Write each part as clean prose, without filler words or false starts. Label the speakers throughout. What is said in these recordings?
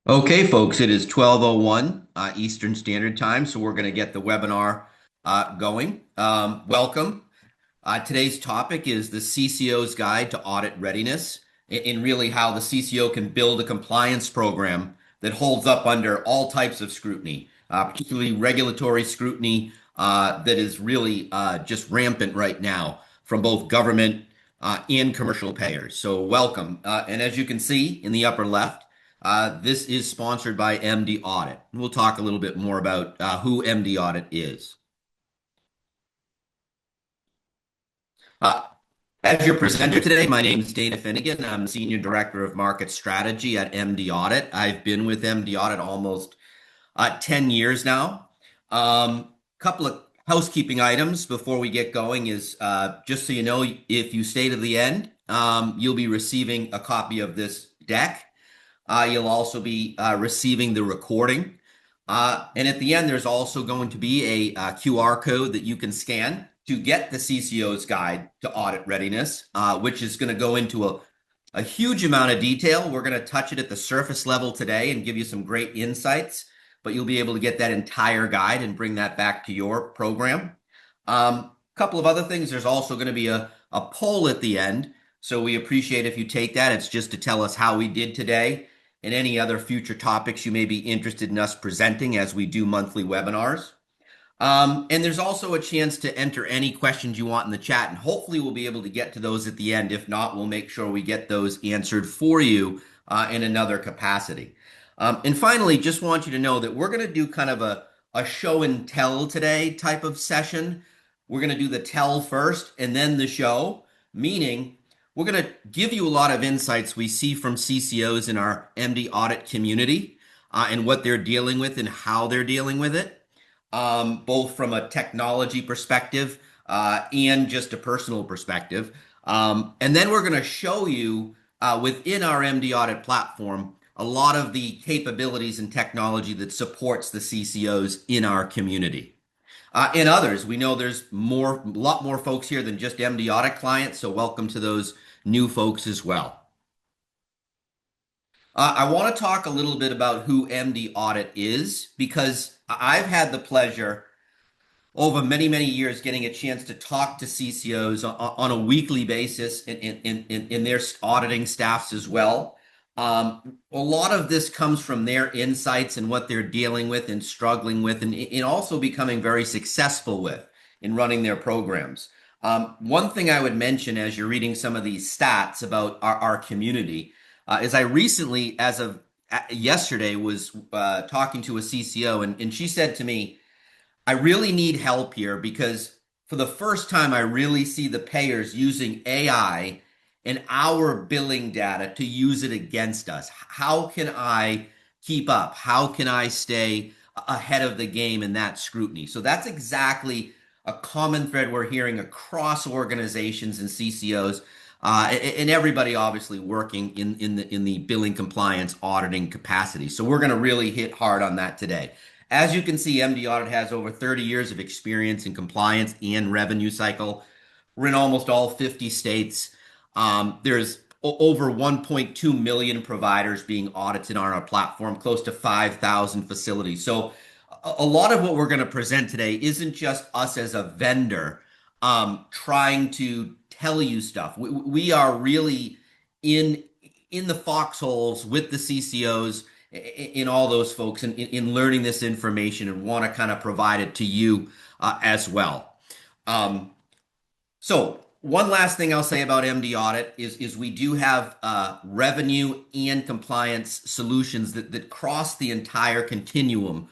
Speaker 1: Okay, folks, it is 12:01 Eastern Standard Time, so we're going to get the webinar going. Welcome. Today's topic is the CCO's Guide to Audit Readiness, and really how the CCO can build a compliance program that holds up under all types of scrutiny, particularly regulatory scrutiny that is really just rampant right now from both government and commercial payers. So welcome. And as you can see in the upper left, this is sponsored by MDaudit. We'll talk a little bit more about who MDaudit is. Uh, as your presenter today, my name is Dana Finnegan. I'm Senior Director of Market Strategy at MDaudit. I've been with MDaudit almost 10 years now. Couple of housekeeping items before we get going is just so you know, if you stay to the end, you'll be receiving a copy of this deck. You'll also be receiving the recording. And at the end, there's also going to be a QR code that you can scan to get the CCO's Guide to Audit Readiness, which is going to go into a huge amount of detail. We're going to touch it at the surface level today and give you some great insights, but you'll be able to get that entire guide and bring that back to your program. Couple of other things. There's also going to be a poll at the end. So we appreciate if you take that. It's just to tell us how we did today and any other future topics you may be interested in us presenting as we do monthly webinars. And there's also a chance to enter any questions you want in the chat, and hopefully we'll be able to get to those at the end. If not, we'll make sure we get those answered for you in another capacity. And finally, just want you to know that we're going to do kind of a show and tell today type of session. We're going to do the tell first and then the show, meaning we're going to give you a lot of insights we see from CCOs in our MDaudit community and what they're dealing with and how they're dealing with it, both from a technology perspective and just a personal perspective. And then we're going to show you within our MDaudit platform a lot of the capabilities and technology that supports the CCOs in our community. And others, we know there's a lot more folks here than just MDaudit clients, so welcome to those new folks as well. I want to talk a little bit about who MDaudit is, because I've had the pleasure over many, many years getting a chance to talk to CCOs on a weekly basis in their auditing staffs as well. A lot of this comes from their insights and what they're dealing with and struggling with, and also becoming very successful with in running their programs. One thing I would mention as you're reading some of these stats about our community is I recently, as of yesterday, was talking to a CCO, and she said to me, I really need help here because for the first time, I really see the payers using AI and our billing data to use it against us. How can I keep up? How can I stay ahead of the game in that scrutiny? So that's exactly a common thread we're hearing across organizations and CCOs, and everybody obviously working in the billing compliance auditing capacity. So we're going to really hit hard on that today. As you can see, MDaudit has over 30 years of experience in compliance and revenue cycle. We're in almost all 50 states. There's over 1.2 million providers being audited on our platform, close to 5,000 facilities. So a lot of what we're going to present today isn't just us as a vendor trying to tell you stuff. We are really in the foxholes with the CCOs, in all those folks, in learning this information, and want to kind of provide it to you as well. So one last thing I'll say about MDaudit is we do have revenue and compliance solutions that cross the entire continuum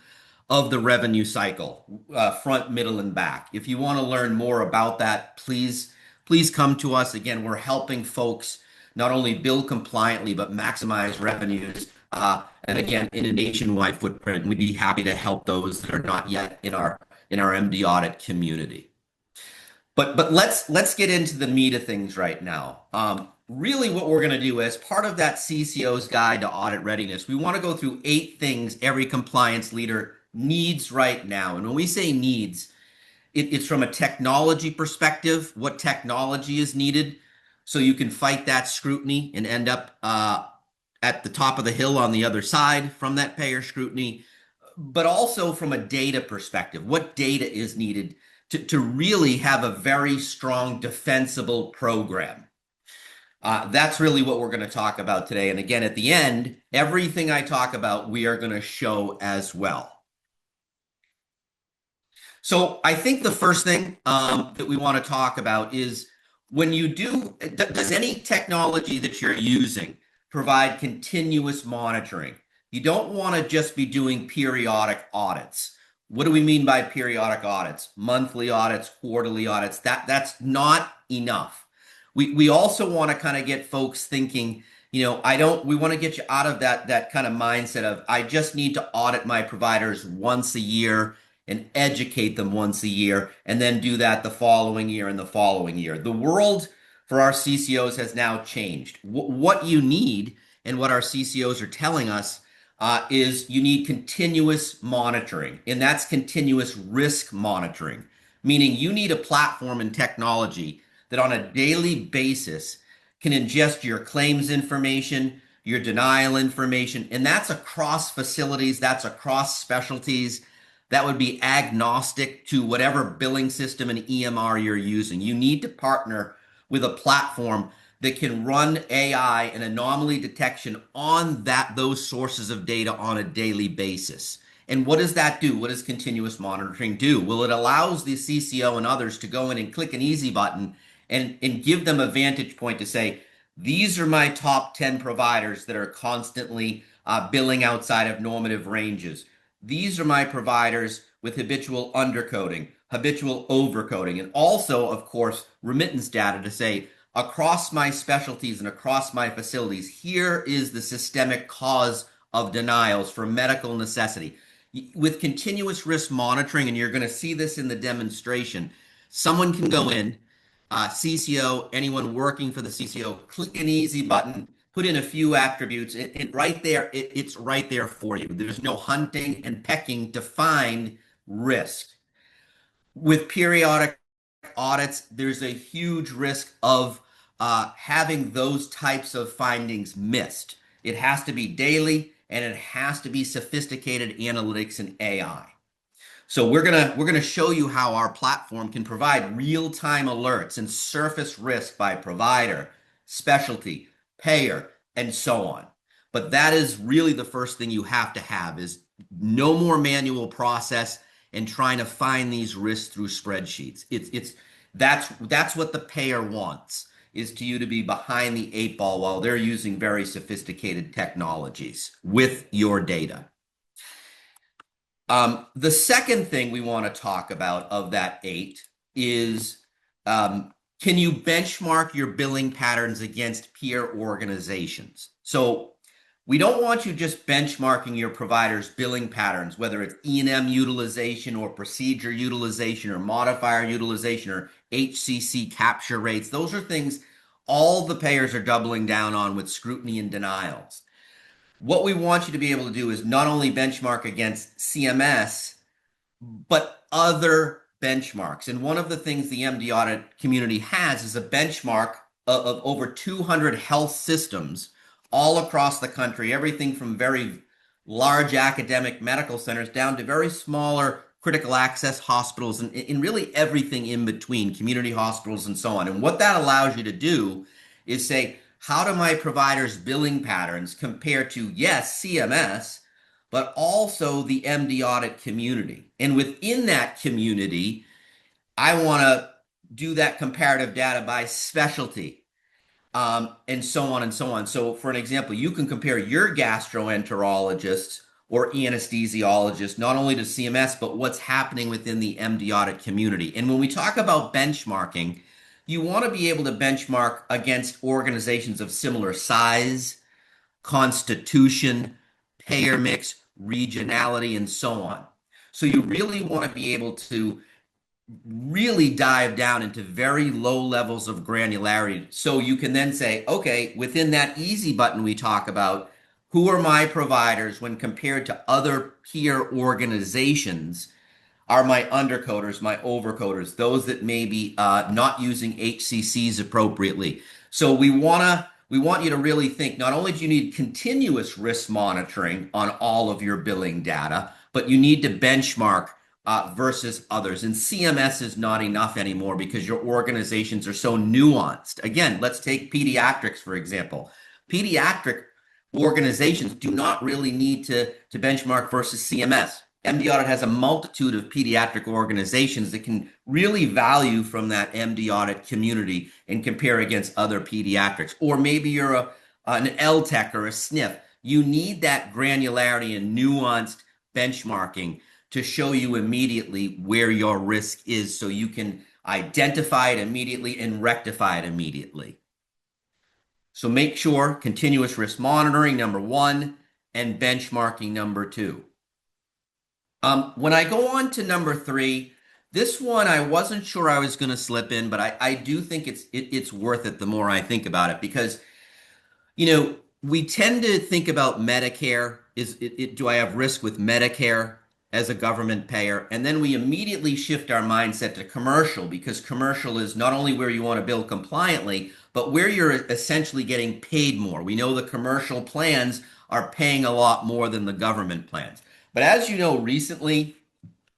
Speaker 1: of the revenue cycle, front, middle, and back. If you want to learn more about that, please come to us. Again, we're helping folks not only bill compliantly, but maximize revenues. And again, in a nationwide footprint, we'd be happy to help those that are not yet in our MDaudit community. But let's get into the meat of things right now. Really what we're going to do as part of that CCO's Guide to Audit Readiness, we want to go through 8 things every compliance leader needs right now. And when we say needs, it's from a technology perspective, what technology is needed so you can fight that scrutiny and end up at the top of the hill on the other side from that payer scrutiny, but also from a data perspective. What data is needed to really have a very strong defensible program? That's really what we're going to talk about today. And again, at the end, everything I talk about, we are going to show as well. So I think the first thing that we want to talk about is when you does any technology that you're using provide continuous monitoring? You don't want to just be doing periodic audits. What do we mean by periodic audits? Monthly audits, quarterly audits. That's not enough. We also want to kind of get folks thinking, we want to get you out of that kind of mindset of I just need to audit my providers once a year and educate them once a year, and then do that the following year and the following year. The world for our CCOs has now changed. What you need, and what our CCOs are telling us, is you need continuous monitoring, and that's continuous risk monitoring, meaning you need a platform and technology that on a daily basis can ingest your claims information, your denial information, and that's across facilities, that's across specialties. That would be agnostic to whatever billing system and EMR you're using. You need to partner with a platform that can run AI and anomaly detection on those sources of data on a daily basis. And what does that do? What does continuous monitoring do? Well, it allows the CCO and others to go in and click an easy button and give them a vantage point to say, these are my top 10 providers that are constantly billing outside of normative ranges. These are my providers with habitual undercoding, habitual overcoding, and also, of course, remittance data to say, across my specialties and across my facilities, here is the systemic cause of denials for medical necessity. With continuous risk monitoring, and you're going to see this in the demonstration, someone can go in, CCO, anyone working for the CCO, click an easy button, put in a few attributes, and right there, it's right there for you. There's no hunting and pecking to find risk. With periodic audits, there's a huge risk of having those types of findings missed. It has to be daily, and it has to be sophisticated analytics and AI. So we're gonna show you how our platform can provide real-time alerts and surface risk by provider, specialty, payer, and so on. But that is really the first thing you have to have is no more manual process and trying to find these risks through spreadsheets. That's what the payer wants, is to you to be behind the 8 ball while they're using very sophisticated technologies with your data. The second thing we want to talk about of that 8 is can you benchmark your billing patterns against peer organizations? So we don't want you just benchmarking your provider's billing patterns, whether it's E&M utilization or procedure utilization or modifier utilization or HCC capture rates. Those are things all the payers are doubling down on with scrutiny and denials. What we want you to be able to do is not only benchmark against CMS, but other benchmarks. And one of the things the MDaudit community has is a benchmark of over 200 health systems all across the country, everything from very large academic medical centers down to very smaller critical access hospitals and really everything in between, community hospitals and so on. And what that allows you to do is say, how do my providers' billing patterns compare to, yes, CMS, but also the MDaudit community? And within that community, I want to do that comparative data by specialty, and so on and so on. So for an example, you can compare your gastroenterologist or anesthesiologist not only to CMS, but what's happening within the MDaudit community. And when we talk about benchmarking, you want to be able to benchmark against organizations of similar size, constitution, payer mix, regionality, and so on. So you really want to be able to really dive down into very low levels of granularity. So you can then say, okay, within that easy button we talk about, who are my providers when compared to other peer organizations? Are my undercoders, my overcoders, those that may be not using HCCs appropriately. So we want we want you to really think not only do you need continuous risk monitoring on all of your billing data, but you need to benchmark versus others. And CMS is not enough anymore because your organizations are so nuanced. Again, let's take pediatrics, for example. Pediatric organizations do not really need to benchmark versus CMS. MDaudit has a multitude of pediatric organizations that can really value from that MDaudit community and compare against other pediatrics. Or maybe you're an LTech or a SNF. You need that granularity and nuanced benchmarking to show you immediately where your risk is so you can identify it immediately and rectify it immediately. So make sure continuous risk monitoring, number one, and benchmarking, number two. When I go on to number three, this one I wasn't sure I was going to slip in, but I do think it's worth it the more I think about it because, we tend to think about Medicare. Do I have risk with Medicare as a government payer? And then we immediately shift our mindset to commercial because commercial is not only where you want to bill compliantly, but where you're essentially getting paid more. We know the commercial plans are paying a lot more than the government plans. But as you know, recently,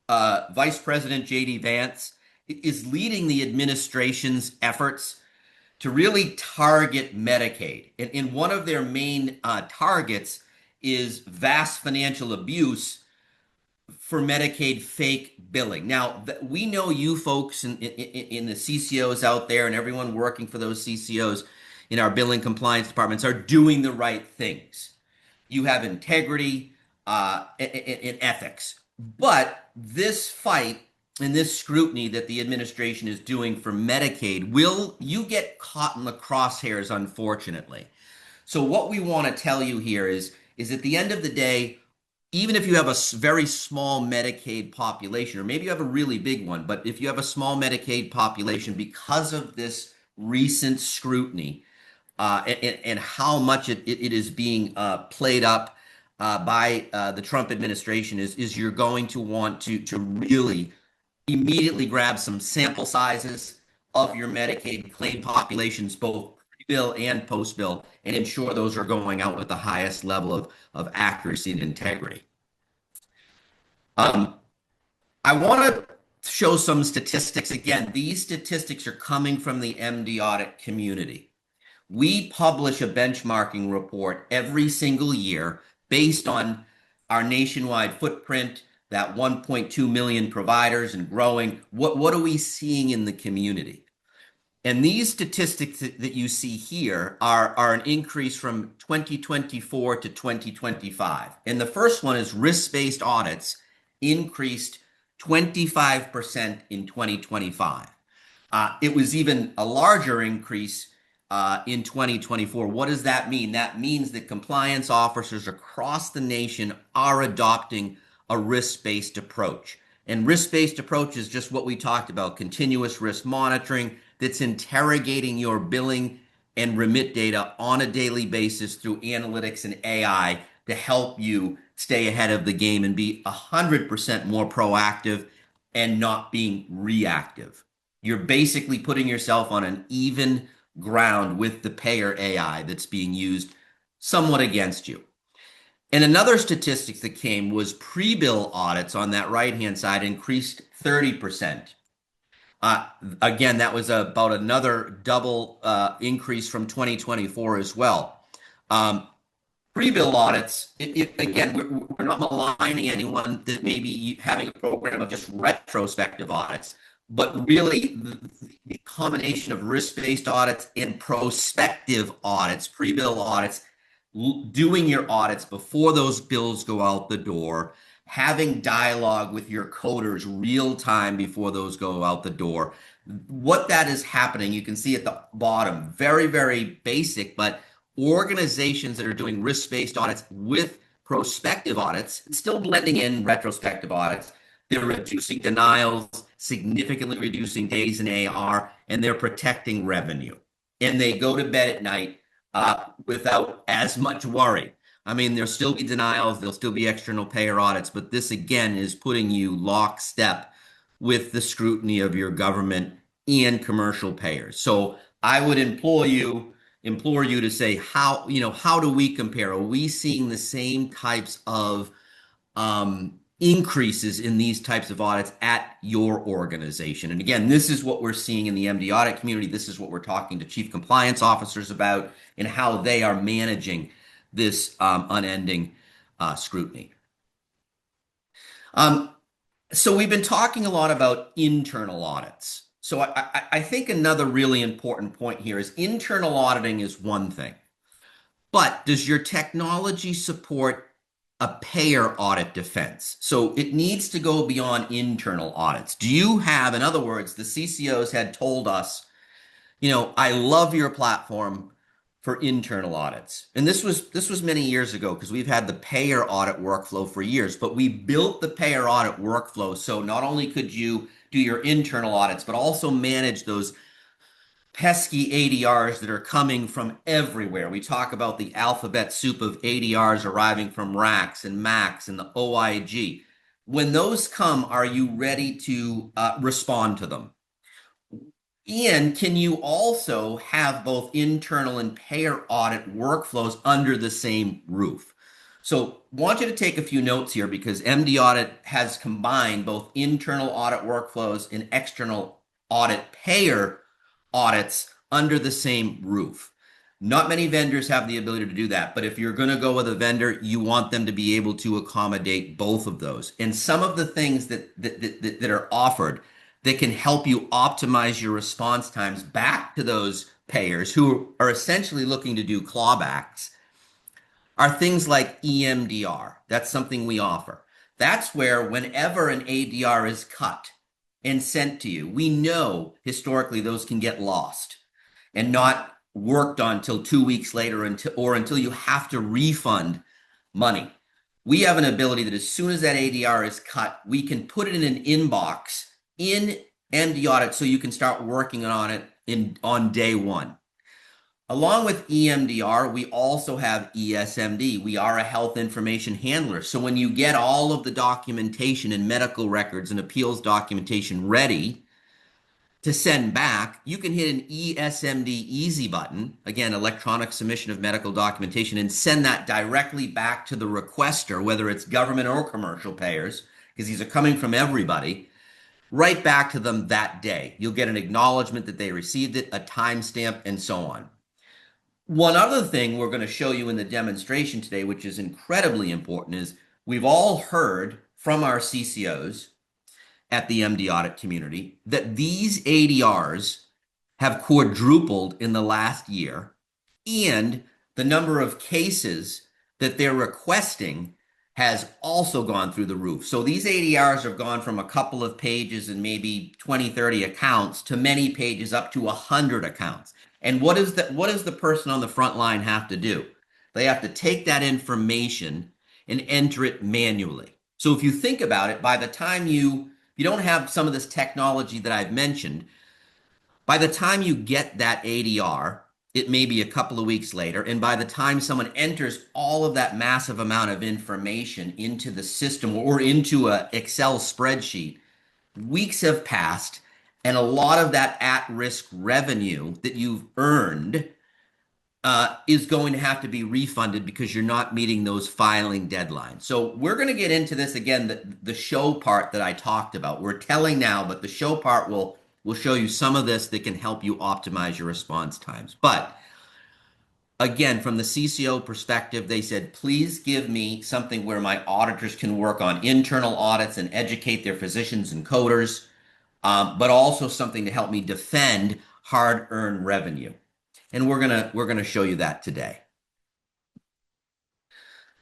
Speaker 1: Vice President J.D. Vance is leading the administration's efforts to really target Medicaid. And one of their main targets is vast financial abuse for Medicaid fake billing. Now, we know you folks in the CCOs out there and everyone working for those CCOs in our billing compliance departments are doing the right things. You have integrity and ethics. But this fight and this scrutiny that the administration is doing for Medicaid, you get caught in the crosshairs, unfortunately. So what we want to tell you here is at the end of the day, even if you have a very small Medicaid population, or maybe you have a really big one, but if you have a small Medicaid population, because of this recent scrutiny and how much it is being played up by the Trump administration, is you're going to want to really immediately grab some sample sizes of your Medicaid claim populations, both pre-bill and post-bill, and ensure those are going out with the highest level of accuracy and integrity. I want to show some statistics. Again, these statistics are coming from the MDaudit community. We publish a benchmarking report every single year based on our nationwide footprint, that 1.2 million providers and growing. What are we seeing in the community? And these statistics that you see here are an increase from 2024 to 2025. And the first one is risk-based audits increased 25% in 2025. It was even a larger increase in 2024. What does that mean? That means that compliance officers across the nation are adopting a risk-based approach. And risk-based approach is just what we talked about, continuous risk monitoring that's interrogating your billing and remit data on a daily basis through analytics and AI to help you stay ahead of the game and be 100% more proactive and not being reactive. You're basically putting yourself on an even ground with the payer AI that's being used somewhat against you. And another statistic that came was pre-bill audits on that right-hand side increased 30%. Again, that was about another double increase from 2024 as well. Pre-bill audits, again, we're not maligning anyone that may be having a program of just retrospective audits, but really the combination of risk-based audits and prospective audits, pre-bill audits, doing your audits before those bills go out the door, having dialogue with your coders real time before those go out the door. What that is happening, you can see at the bottom, very, very basic, but organizations that are doing risk-based audits with prospective audits, still blending in retrospective audits, they're reducing denials, significantly reducing days in AR, and they're protecting revenue. And they go to bed at night without as much worry. I mean, there'll still be denials, there'll still be external payer audits, but this again is putting you lockstep with the scrutiny of your government and commercial payers. So I would implore you implore you to say how do we compare? Are we seeing the same types of increases in these types of audits at your organization? And again, this is what we're seeing in the MD audit community. This is what we're talking to chief compliance officers about and how they are managing this unending scrutiny. So we've been talking a lot about internal audits. So I think another really important point here is internal auditing is one thing, but does your technology support a payer audit defense? So it needs to go beyond internal audits. Do you have, in other words, the CCOs had told us, I love your platform for internal audits. And this was many years ago because we've had the payer audit workflow for years, but we built the payer audit workflow so not only could you do your internal audits, but also manage those pesky ADRs that are coming from everywhere. We talk about the alphabet soup of ADRs arriving from RACs and MACs and the OIG. When those come, are you ready to respond to them? And can you also have both internal and payer audit workflows under the same roof? So I want you to take a few notes here because MDaudit has combined both internal audit workflows and external audit payer audits under the same roof. Not many vendors have the ability to do that, but if you're going to go with a vendor, you want them to be able to accommodate both of those. And some of the things that are offered that can help you optimize your response times back to those payers who are essentially looking to do clawbacks are things like EMDR. That's something we offer. That's where whenever an ADR is cut and sent to you, we know historically those can get lost and not worked on until 2 weeks later until you have to refund money. We have an ability that as soon as that ADR is cut, we can put it in an inbox in MDaudit so you can start working on it on day one. Along with EMDR, we also have ESMD. We are a health information handler. So when you get all of the documentation and medical records and appeals documentation ready to send back, you can hit an ESMD easy button, again, electronic submission of medical documentation, and send that directly back to the requester, whether it's government or commercial payers, because these are coming from everybody, right back to them that day. You'll get an acknowledgement that they received it, a timestamp, and so on. One other thing we're going to show you in the demonstration today, which is incredibly important, is we've all heard from our CCOs at the MDaudit community that these ADRs have quadrupled in the last year, and the number of cases that they're requesting has also gone through the roof. So these ADRs have gone from a couple of pages and maybe 20, 30 accounts to many pages up to 100 accounts. And what does the person on the front line have to do? They have to take that information and enter it manually. So if you think about it, by the time you don't have some of this technology that I've mentioned, by the time you get that ADR, it may be a couple of weeks later, and by the time someone enters all of that massive amount of information into the system or into an Excel spreadsheet, weeks have passed, and a lot of that at-risk revenue that you've earned is going to have to be refunded because you're not meeting those filing deadlines. So we're going to get into this again, the show part that I talked about. We're telling now, but the show part will show you some of this that can help you optimize your response times. But again, from the CCO perspective, they said, please give me something where my auditors can work on internal audits and educate their physicians and coders, but also something to help me defend hard-earned revenue. And we're gonna show you that today.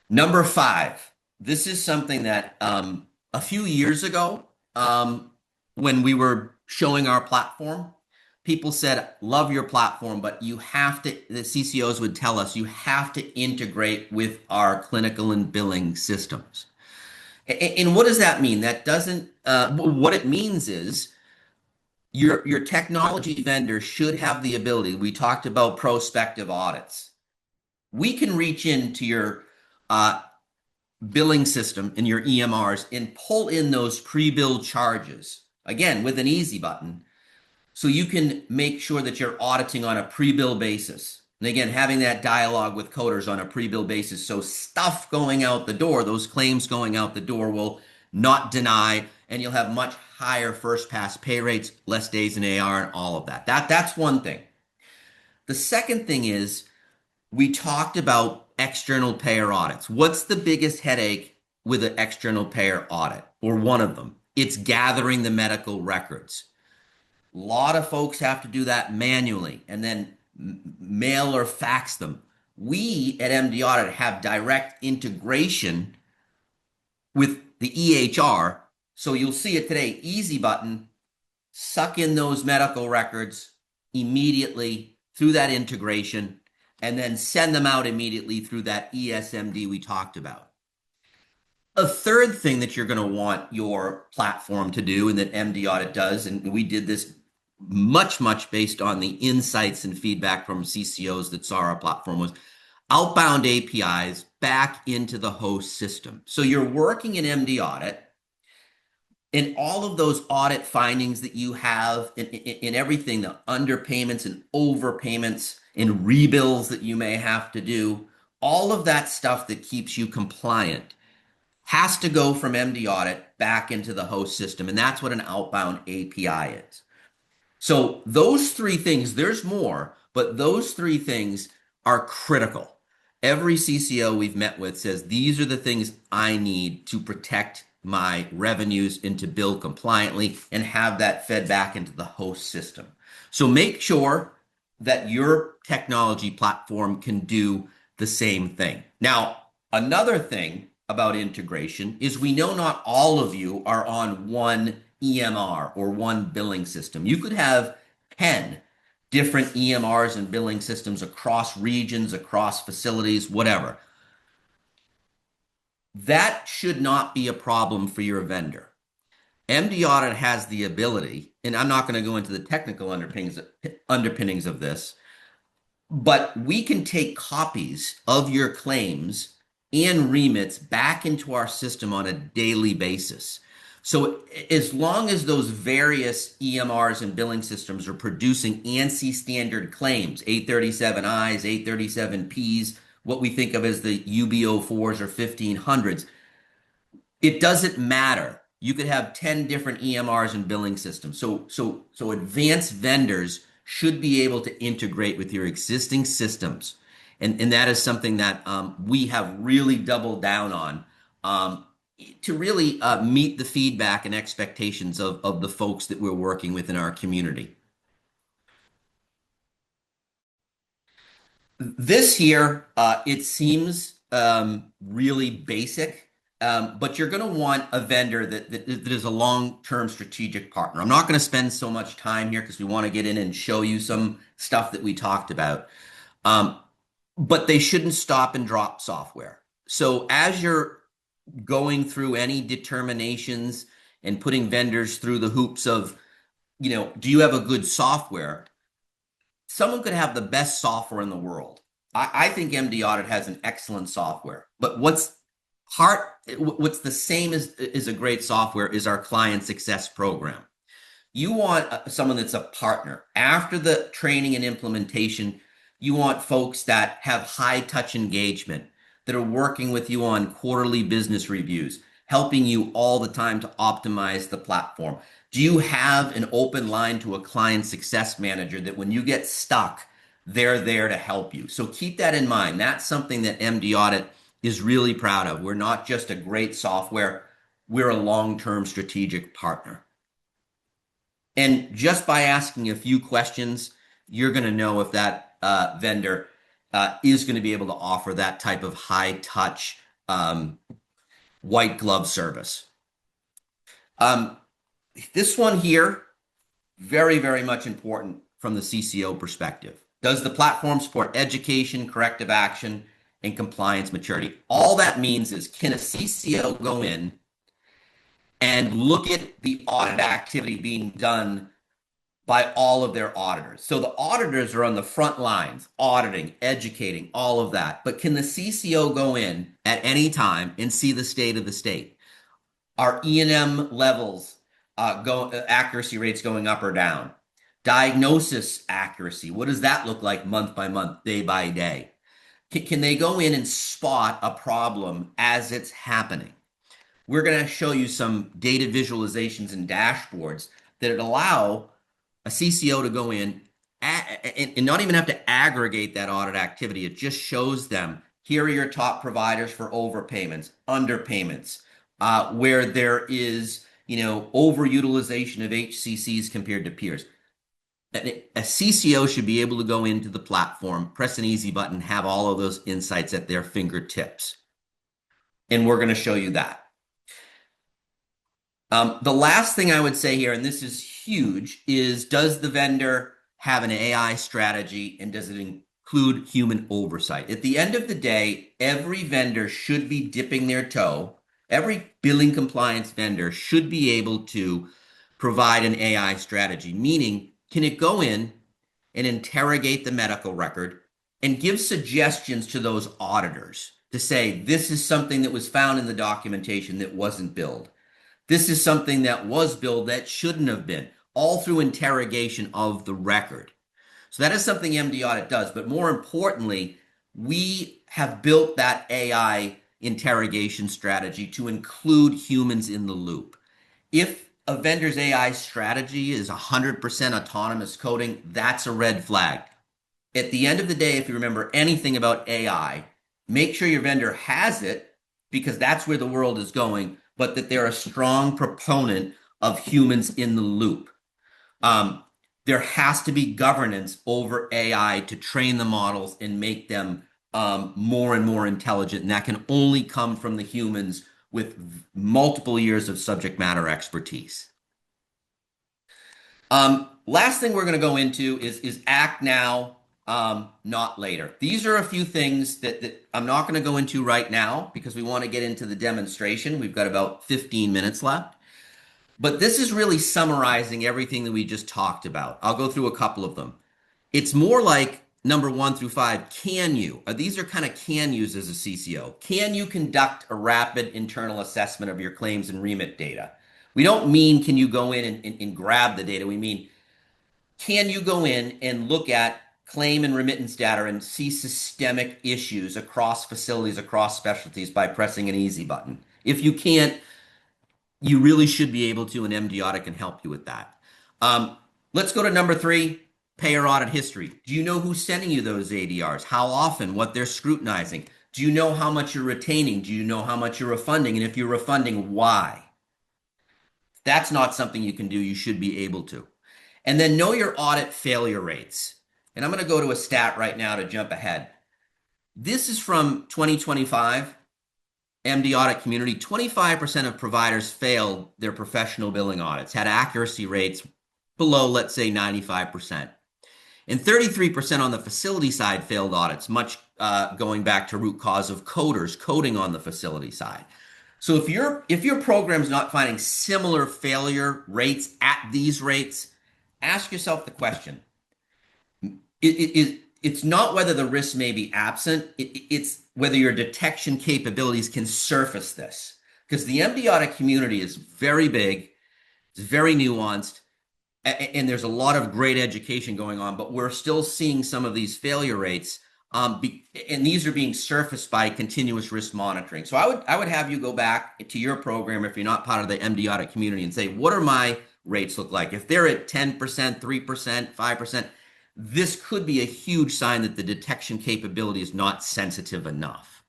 Speaker 1: Number 5, this is something that a few years ago, when we were showing our platform, people said, love your platform, but the CCOs would tell us, you have to integrate with our clinical and billing systems. And what does that mean? That doesn't, what it means is your technology vendor should have the ability. We talked about prospective audits. We can reach into your billing system and your EMRs and pull in those pre-billed charges, again, with an easy button. So you can make sure that you're auditing on a pre-bill basis. And again, having that dialogue with coders on a pre-bill basis. So stuff going out the door, those claims going out the door will not deny, and you'll have much higher first pass pay rates, less days in AR, and all of that. That's one thing. The second thing is we talked about external payer audits. What's the biggest headache with an external payer audit, or one of them? It's gathering the medical records. A lot of folks have to do that manually and then mail or fax them. We at MDaudit have direct integration with the EHR. So you'll see it today, easy button, suck in those medical records immediately through that integration, and then send them out immediately through that ESMD we talked about. A third thing that you're going to want your platform to do, and that MDaudit does, and we did this much based on the insights and feedback from CCOs that saw our platform, was outbound APIs back into the host system. So you're working in MDaudit, and all of those audit findings that you have in everything, the underpayments and overpayments and rebills that you may have to do, all of that stuff that keeps you compliant has to go from MDaudit back into the host system. And that's what an outbound API is. So those three things, there's more, but those three things are critical. Every CCO we've met with says, these are the things I need to protect my revenues and to bill compliantly and have that fed back into the host system. So make sure that your technology platform can do the same thing. Now, another thing about integration is we know not all of you are on one EMR or one billing system. You could have 10 different EMRs and billing systems across regions, across facilities, whatever. That should not be a problem for your vendor. MDaudit has the ability, and I'm not going to go into the technical underpinnings of this, but we can take copies of your claims and remits back into our system on a daily basis. So as long as those various EMRs and billing systems are producing ANSI standard claims, 837Is, 837Ps, what we think of as the UB04s or 1500s, it doesn't matter. You could have 10 different EMRs and billing systems. So advanced vendors should be able to integrate with your existing systems. And that is something that we have really doubled down on to really meet the feedback and expectations of the folks that we're working with in our community. This here, it seems really basic, but you're going to want a vendor that is a long-term strategic partner. I'm not going to spend so much time here because we want to get in and show you some stuff that we talked about. But they shouldn't stop and drop software. So as you're going through any determinations and putting vendors through the hoops of, do you have a good software? Someone could have the best software in the world. I think MDaudit has an excellent software, but what's the same as a great software is our client success program. You want someone that's a partner. After the training and implementation, you want folks that have high touch engagement, that are working with you on quarterly business reviews, helping you all the time to optimize the platform. Do you have an open line to a client success manager that when you get stuck, they're there to help you? So keep that in mind. That's something that MDaudit is really proud of. We're not just a great software, we're a long-term strategic partner. And just by asking a few questions, you're going to know if that vendor is going to be able to offer that type of high-touch white glove service. This one here, very much important from the CCO perspective. Does the platform support education, corrective action, and compliance maturity? All that means is, can a CCO go in and look at the audit activity being done by all of their auditors? So the auditors are on the front lines, auditing, educating, all of that. But can the CCO go in at any time and see the state of the state? Are E&M levels, accuracy rates going up or down? Diagnosis accuracy. What does that look like month by month, day by day? Can they go in and spot a problem as it's happening? We're going to show you some data visualizations and dashboards that allow a CCO to go in and not even have to aggregate that audit activity. It just shows them here are your top providers for overpayments, underpayments, where there is overutilization of HCCs compared to peers. A CCO should be able to go into the platform, press an easy button, have all of those insights at their fingertips. And we're going to show you that. The last thing I would say here, and this is huge, is does the vendor have an AI strategy and does it include human oversight? At the end of the day, every vendor should be dipping their toe. Every billing compliance vendor should be able to provide an AI strategy, meaning can it go in and interrogate the medical record and give suggestions to those auditors to say, this is something that was found in the documentation that wasn't billed. This is something that was billed that shouldn't have been, all through interrogation of the record. So that is something MDaudit does. But more importantly, we have built that AI interrogation strategy to include humans in the loop. If a vendor's AI strategy is 100% autonomous coding, that's a red flag. At the end of the day, if you remember anything about AI, make sure your vendor has it because that's where the world is going, but that they're a strong proponent of humans in the loop. There has to be governance over AI to train the models and make them more and more intelligent. And that can only come from the humans with multiple years of subject matter expertise. Last thing we're going to go into is act now, not later. These are a few things that I'm not going to go into right now because we want to get into the demonstration. We've got about 15 minutes left. But this is really summarizing everything that we just talked about. I'll go through a couple of them. It's more like number 1 through 5. Can you? These are kind of can yous as a CCO. Can you conduct a rapid internal assessment of your claims and remit data? We don't mean can you go in and grab the data. We mean can you go in and look at claim and remittance data and see systemic issues across facilities, across specialties by pressing an easy button? If you can't, you really should be able to, and MDaudit can help you with that. Let's go to number 3, payer audit history. Do you know who's sending you those ADRs? How often? What they're scrutinizing? Do you know how much you're retaining? Do you know how much you're refunding? And if you're refunding, why? If that's not something you can do, you should be able to. And then know your audit failure rates. And I'm going to go to a stat right now to jump ahead. This is from 2025. MDaudit community, 25% of providers failed their professional billing audits, had accuracy rates below, let's say, 95%. And 33% on the facility side failed audits, much going back to root cause of coding on the facility side. So if your program's not finding similar failure rates at these rates, ask yourself the question. It's not whether the risk may be absent, it's whether your detection capabilities can surface this. Because the MDaudit community is very big, it's very nuanced, and there's a lot of great education going on, but we're still seeing some of these failure rates, and these are being surfaced by continuous risk monitoring. So I would have you go back to your program if you're not part of the MDaudit community and say, what are my rates look like? If they're at 10%, 3%, 5%, this could be a huge sign that the detection capability is not sensitive enough.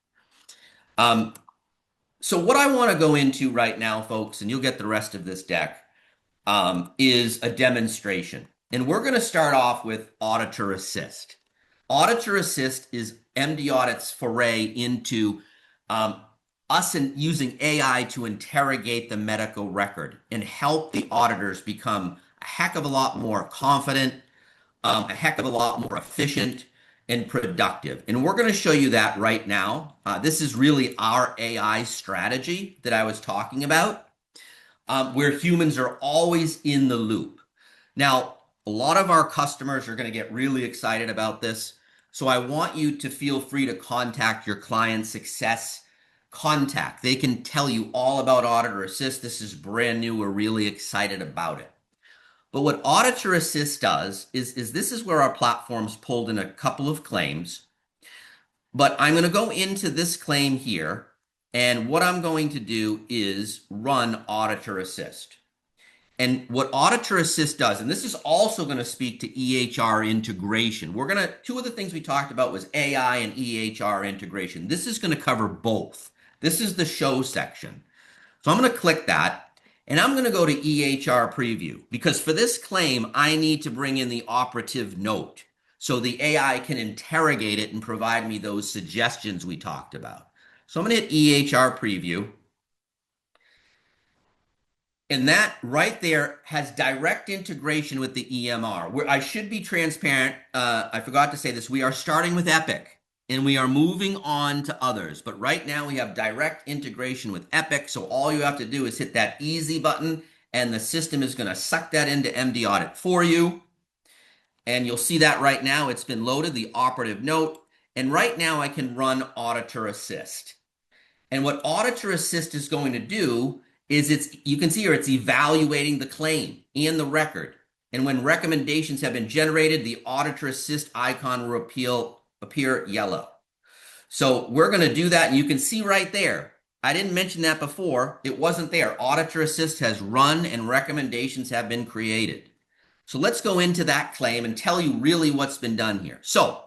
Speaker 1: So what I want to go into right now, folks, and you'll get the rest of this deck, is a demonstration. And we're going to start off with Auditor Assist. Auditor Assist is MDaudit's foray into us using AI to interrogate the medical record and help the auditors become a heck of a lot more confident, a heck of a lot more efficient and productive. And we're going to show you that right now. This is really our AI strategy that I was talking about, where humans are always in the loop. Now, a lot of our customers are going to get really excited about this. So I want you to feel free to contact your client success contact. They can tell you all about Auditor Assist. This is brand new. We're really excited about it. But what Auditor Assist does is this is where our platform's pulled in a couple of claims. But I'm going to go into this claim here. And what I'm going to do is run Auditor Assist. And what Auditor Assist does, and this is also going to speak to EHR integration. Two of the things we talked about was AI and EHR integration. This is going to cover both. This is the show section. So I'm going to click that. And I'm going to go to EHR preview because for this claim, I need to bring in the operative note so the AI can interrogate it and provide me those suggestions we talked about. So I'm going to hit EHR preview. And that right there has direct integration with the EMR. Where I should be transparent. I forgot to say this. We are starting with Epic. And we are moving on to others. But right now we have direct integration with Epic. So all you have to do is hit that easy button and the system is going to suck that into MDaudit for you. And you'll see that right now it's been loaded, the operative note. And right now I can run Auditor Assist. And what Auditor Assist is going to do is you can see here it's evaluating the claim and the record. And when recommendations have been generated, the Auditor Assist icon will appear yellow. So we're going to do that, and you can see right there. I didn't mention that before. It wasn't there. Auditor Assist has run and recommendations have been created. So let's go into that claim and tell you really what's been done here. So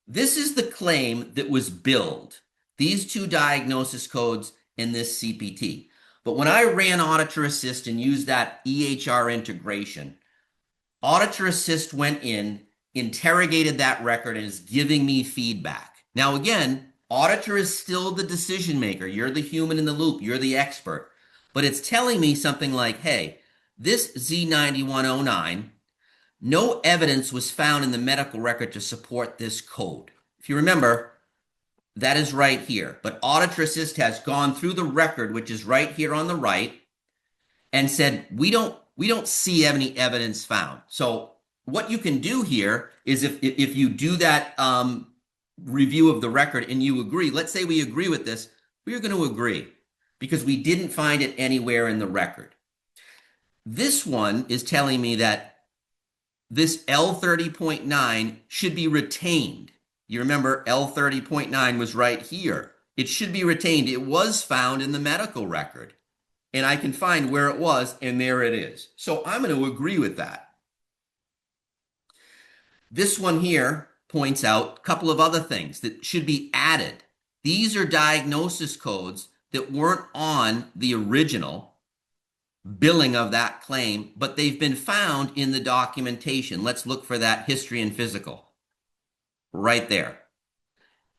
Speaker 1: this is the claim that was billed. These two diagnosis codes in this CPT. But when I ran Auditor Assist and used that EHR integration, Auditor Assist went in, interrogated that record, and is giving me feedback. Now, again, auditor is still the decision maker. You're the human in the loop. You're the expert. But it's telling me something like, hey, this Z9109, no evidence was found in the medical record to support this code. If you remember, that is right here. But Auditor Assist has gone through the record, which is right here on the right, and said, we don't see any evidence found. So what you can do here is if you do that review of the record and you agree, let's say we agree with this, we're going to agree because we didn't find it anywhere in the record. This one is telling me that this L30.9 should be retained. You remember L30.9 was right here. It should be retained. It was found in the medical record. And I can find where it was, and there it is. So I'm going to agree with that. This one here points out a couple of other things that should be added. These are diagnosis codes that weren't on the original billing of that claim, but they've been found in the documentation. Let's look for that history and physical right there.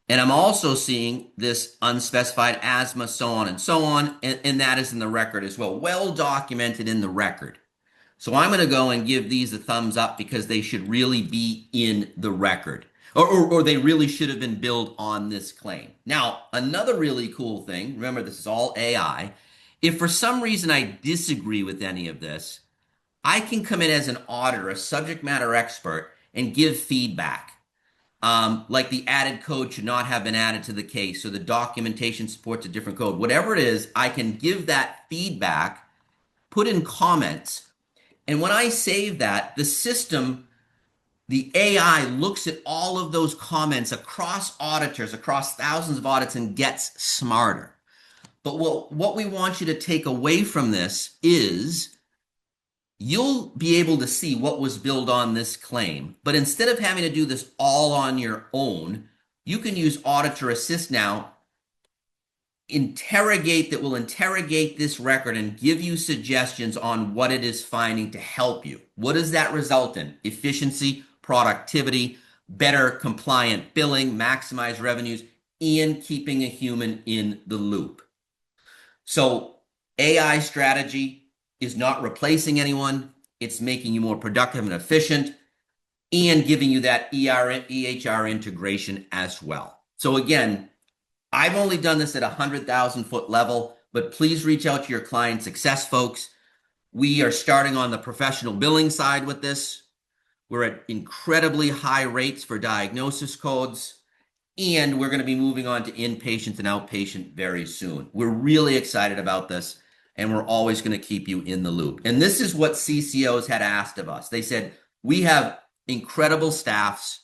Speaker 1: And I'm also seeing this unspecified asthma, so on and so on, and that is in the record as well documented in the record. So I'm going to go and give these a thumbs up because they should really be in the record, or they really should have been billed on this claim. Now, another really cool thing, remember this is all AI, if for some reason I disagree with any of this, I can come in as an auditor, a subject matter expert, and give feedback. Like the added code should not have been added to the case, so the documentation supports a different code. Whatever it is, I can give that feedback, put in comments, and when I save that, the system, the AI looks at all of those comments across auditors, across thousands of audits, and gets smarter. But what we want you to take away from this is you'll be able to see what was billed on this claim. But instead of having to do this all on your own, you can use Auditor Assist now, that will interrogate this record and give you suggestions on what it is finding to help you. What does that result in? Efficiency, productivity, better compliant billing, maximize revenues, and keeping a human in the loop. So AI strategy is not replacing anyone. It's making you more productive and efficient and giving you that EHR integration as well. So again, I've only done this at 100,000 foot level, but please reach out to your client success folks. We are starting on the professional billing side with this. We're at incredibly high rates for diagnosis codes. And we're going to be moving on to inpatient and outpatient very soon. We're really excited about this. and we're always going to keep you in the loop. And this is what CCOs had asked of us. They said, we have incredible staffs,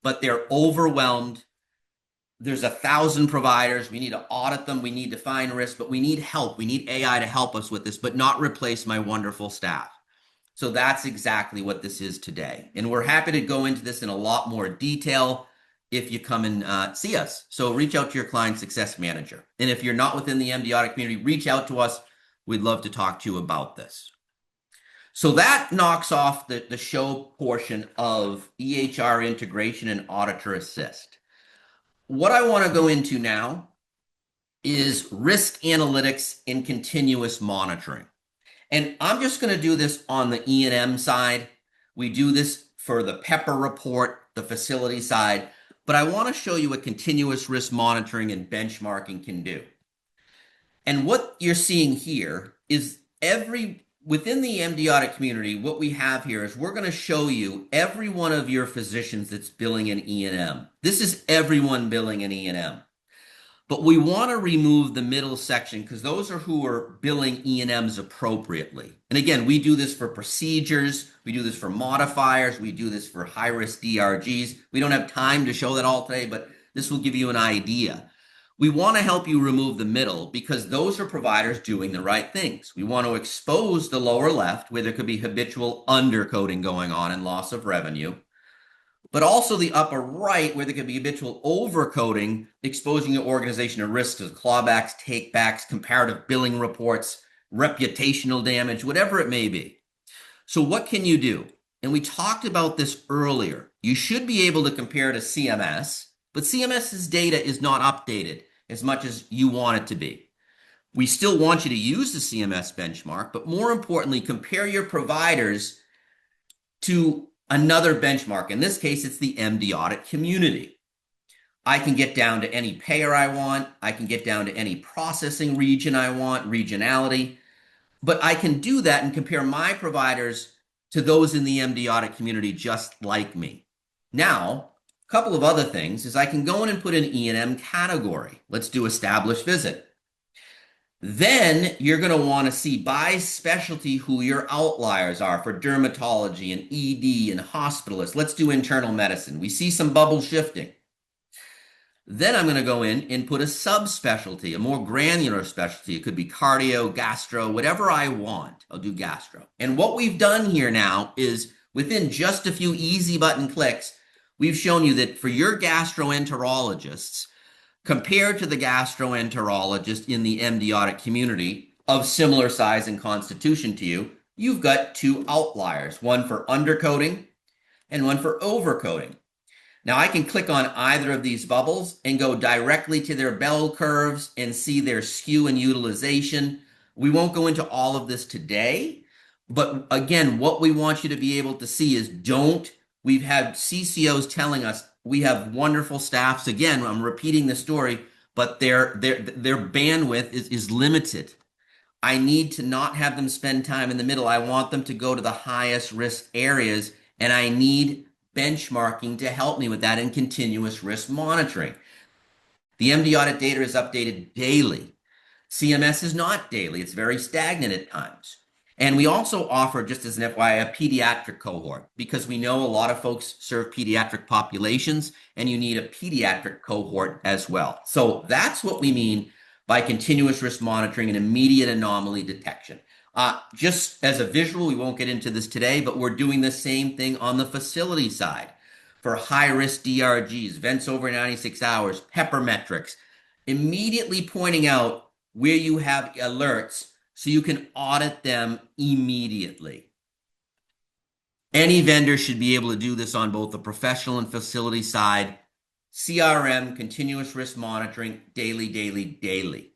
Speaker 1: but they're overwhelmed. There's 1,000 providers. We need to audit them. We need to find risk, but we need help. We need AI to help us with this, but not replace my wonderful staff. So that's exactly what this is today. And we're happy to go into this in a lot more detail if you come and see us. So reach out to your client success manager. And if you're not within the MDaudit community, reach out to us. We'd love to talk to you about this. So that knocks off the show portion of EHR integration and Auditor Assist. What I want to go into now is risk analytics and continuous monitoring. And I'm just going to do this on the E&M side. We do this for the Pepper report, the facility side, but I want to show you what continuous risk monitoring and benchmarking can do. And what you're seeing here is within the MDaudit community, what we have here is we're going to show you every one of your physicians that's billing in E&M. This is everyone billing in E&M. But we want to remove the middle section because those are who are billing E&Ms appropriately. And again, we do this for procedures. We do this for modifiers. We do this for high-risk DRGs. We don't have time to show that all today, but this will give you an idea. We want to help you remove the middle because those are providers doing the right things. We want to expose the lower left where there could be habitual undercoding going on and loss of revenue, but also the upper right where there could be habitual overcoding, exposing your organization to risks of clawbacks, takebacks, comparative billing reports, reputational damage, whatever it may be. So what can you do? And we talked about this earlier. You should be able to compare to CMS, but CMS's data is not updated as much as you want it to be. We still want you to use the CMS benchmark, but more importantly, compare your providers to another benchmark. In this case, it's the MDaudit community. I can get down to any payer I want. I can get down to any processing region I want, regionality. But I can do that and compare my providers to those in the MDaudit community just like me. Now, a couple of other things is I can go in and put an E&M category. Let's do established visit. Then you're going to want to see by specialty who your outliers are for dermatology and ED and hospitalists. Let's do internal medicine. We see some bubble shifting. Then I'm going to go in and put a subspecialty, a more granular specialty. It could be cardio, gastro, whatever I want. I'll do gastro. And what we've done here now is within just a few easy button clicks, we've shown you that for your gastroenterologists, compared to the gastroenterologist in the MDaudit community of similar size and constitution to you, you've got two outliers, one for undercoding and one for overcoding. Now I can click on either of these bubbles and go directly to their bell curves and see their skew and utilization. We won't go into all of this today, but again, what we want you to be able to see is we've had CCOs telling us we have wonderful staffs. Again, I'm repeating the story, but their bandwidth is limited. I need to not have them spend time in the middle. I want them to go to the highest risk areas, and I need benchmarking to help me with that and continuous risk monitoring. The MDaudit data is updated daily. CMS is not daily. It's very stagnant at times. And we also offer, just as an FYI, a pediatric cohort because we know a lot of folks serve pediatric populations and you need a pediatric cohort as well. So that's what we mean by continuous risk monitoring and immediate anomaly detection. Just as a visual, we won't get into this today, but we're doing the same thing on the facility side for high-risk DRGs, events over 96 hours, Pepper metrics, immediately pointing out where you have alerts so you can audit them immediately. Any vendor should be able to do this on both the professional and facility side. CRM, continuous risk monitoring, daily.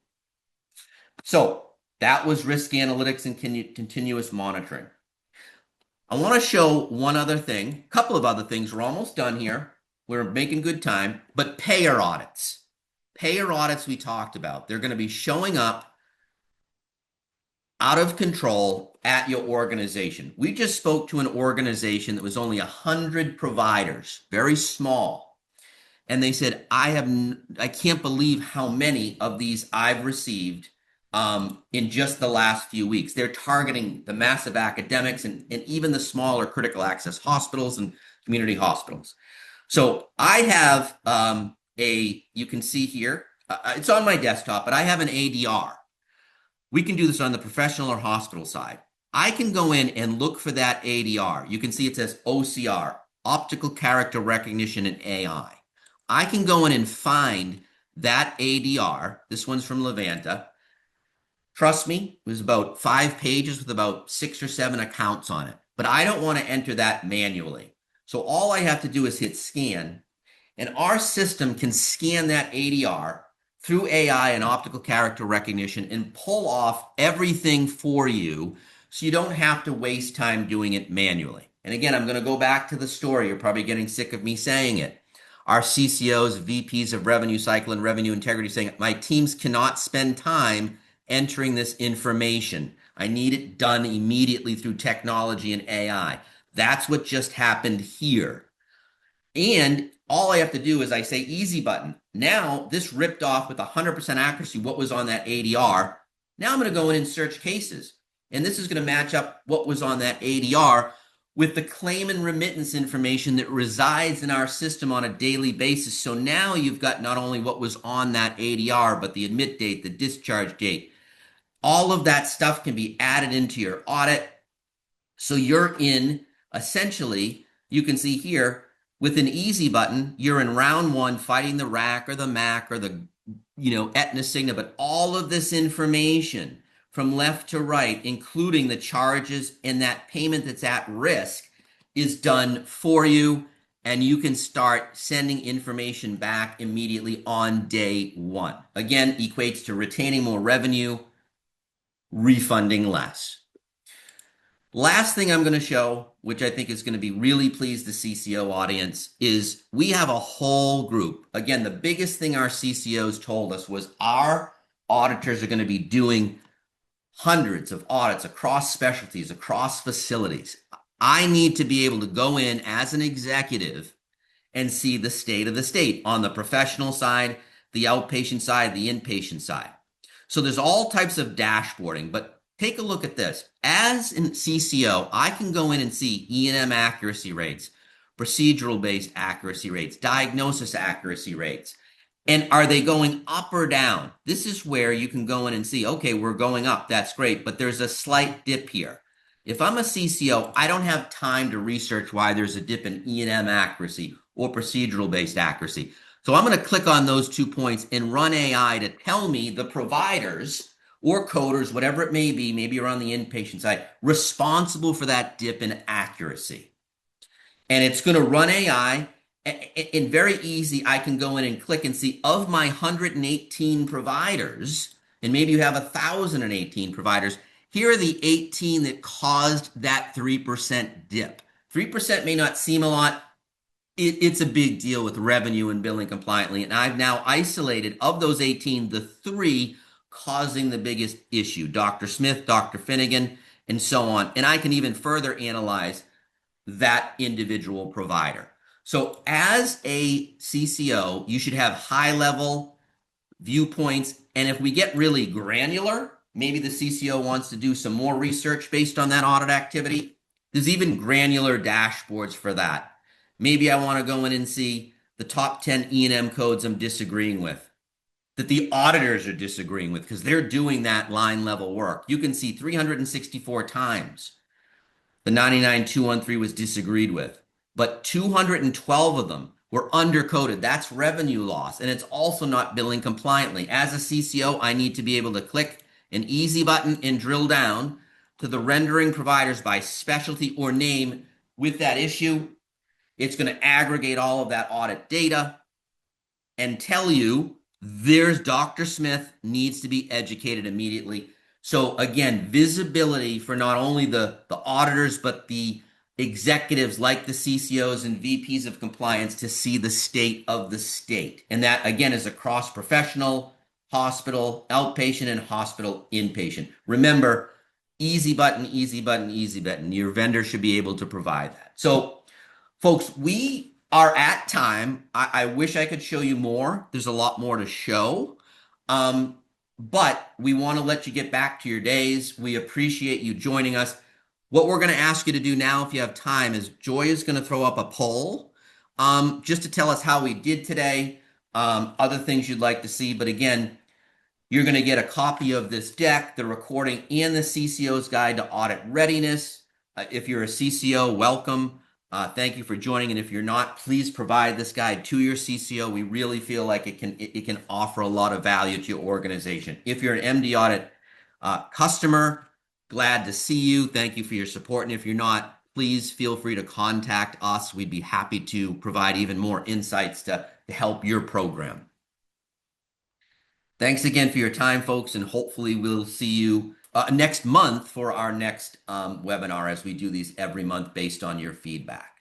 Speaker 1: So that was risk analytics and continuous monitoring. I want to show one other thing, a couple of other things. We're almost done here. We're making good time, but payer audits. Payer audits we talked about. They're going to be showing up out of control at your organization. We just spoke to an organization that was only 100 providers, very small. And they said, I can't believe how many of these I've received in just the last few weeks. They're targeting the massive academics and even the smaller critical access hospitals and community hospitals. So I have you can see here, it's on my desktop, but I have an ADR. We can do this on the professional or hospital side. I can go in and look for that ADR. You can see it says OCR, optical character recognition and AI. I can go in and find that ADR. This one's from Levanta. Trust me, it was about 5 pages with about 6 or 7 accounts on it. But I don't want to enter that manually. So all I have to do is hit scan, and our system can scan that ADR through AI and optical character recognition and pull off everything for you so you don't have to waste time doing it manually. And again, I'm going to go back to the story. You're probably getting sick of me saying it. Our CCOs, VPs of revenue cycle and revenue integrity saying, my teams cannot spend time entering this information. I need it done immediately through technology and AI. That's what just happened here. And all I have to do is I say easy button. Now this ripped off with 100% accuracy what was on that ADR. Now I'm going to go in and search cases. And this is going to match up what was on that ADR with the claim and remittance information that resides in our system on a daily basis. So now you've got not only what was on that ADR, but the admit date, the discharge date. All of that stuff can be added into your audit. So you're in, essentially, you can see here, with an easy button, you're in round one fighting the RAC or the MAC or the Aetna Cigna, but all of this information from left to right, including the charges and that payment that's at risk, is done for you, and you can start sending information back immediately on day one. Again, equates to retaining more revenue, refunding less. Last thing I'm going to show, which I think is going to be really pleased the CCO audience, is we have a whole group. Again, the biggest thing our CCOs told us was our auditors are going to be doing hundreds of audits across specialties, across facilities. I need to be able to go in as an executive and see the state of the state on the professional side, the outpatient side, the inpatient side. So there's all types of dashboarding, but take a look at this. As in CCO, I can go in and see E&M accuracy rates, procedural-based accuracy rates, diagnosis accuracy rates. And are they going up or down? This is where you can go in and see, okay, we're going up. That's great. But there's a slight dip here. If I'm a CCO, I don't have time to research why there's a dip in E&M accuracy or procedural-based accuracy. So I'm going to click on those 2 points and run AI to tell me the providers or coders, whatever it may be, maybe you're on the inpatient side, responsible for that dip in accuracy. And it's going to run AI, and very easy, I can go in and click and see of my 118 providers, and maybe you have 1,018 providers, here are the 18 that caused that 3% dip. 3% may not seem a lot. It's a big deal with revenue and billing compliantly, and I've now isolated, of those 18, the 3 causing the biggest issue, Dr. Smith, Dr. Finnegan, and so on. And I can even further analyze that individual provider. So as a CCO, you should have high-level viewpoints. And if we get really granular, maybe the CCO wants to do some more research based on that audit activity. There's even granular dashboards for that. Maybe I want to go in and see the top 10 E&M codes I'm disagreeing with, that the auditors are disagreeing with because they're doing that line level work. You can see 364 times the 99213 was disagreed with, but 212 of them were undercoded. That's revenue loss, and it's also not billing compliantly. As a CCO, I need to be able to click an easy button and drill down to the rendering providers by specialty or name with that issue. It's going to aggregate all of that audit data and tell you there's Dr. Smith needs to be educated immediately. So again, visibility for not only the auditors, but the executives like the CCOs and VPs of compliance to see the state of the state. And that, again, is across professional, hospital, outpatient, and hospital inpatient. Remember, easy button, easy button, easy button. Your vendor should be able to provide that. So, folks, we are at time. I wish I could show you more. There's a lot more to show. but we want to let you get back to your days. We appreciate you joining us. What we're going to ask you to do now, if you have time, is Joy is going to throw up a poll just to tell us how we did today, other things you'd like to see. But again, you're going to get a copy of this deck, the recording, and the CCO's guide to audit readiness. If you're a CCO, welcome. Thank you for joining. And if you're not, please provide this guide to your CCO. We really feel like it can offer a lot of value to your organization. If you're an MDaudit customer, glad to see you. Thank you for your support. And if you're not, please feel free to contact us. We'd be happy to provide even more insights to help your program. Thanks again for your time, folks, and hopefully we'll see you next month for our next webinar as we do these every month based on your feedback.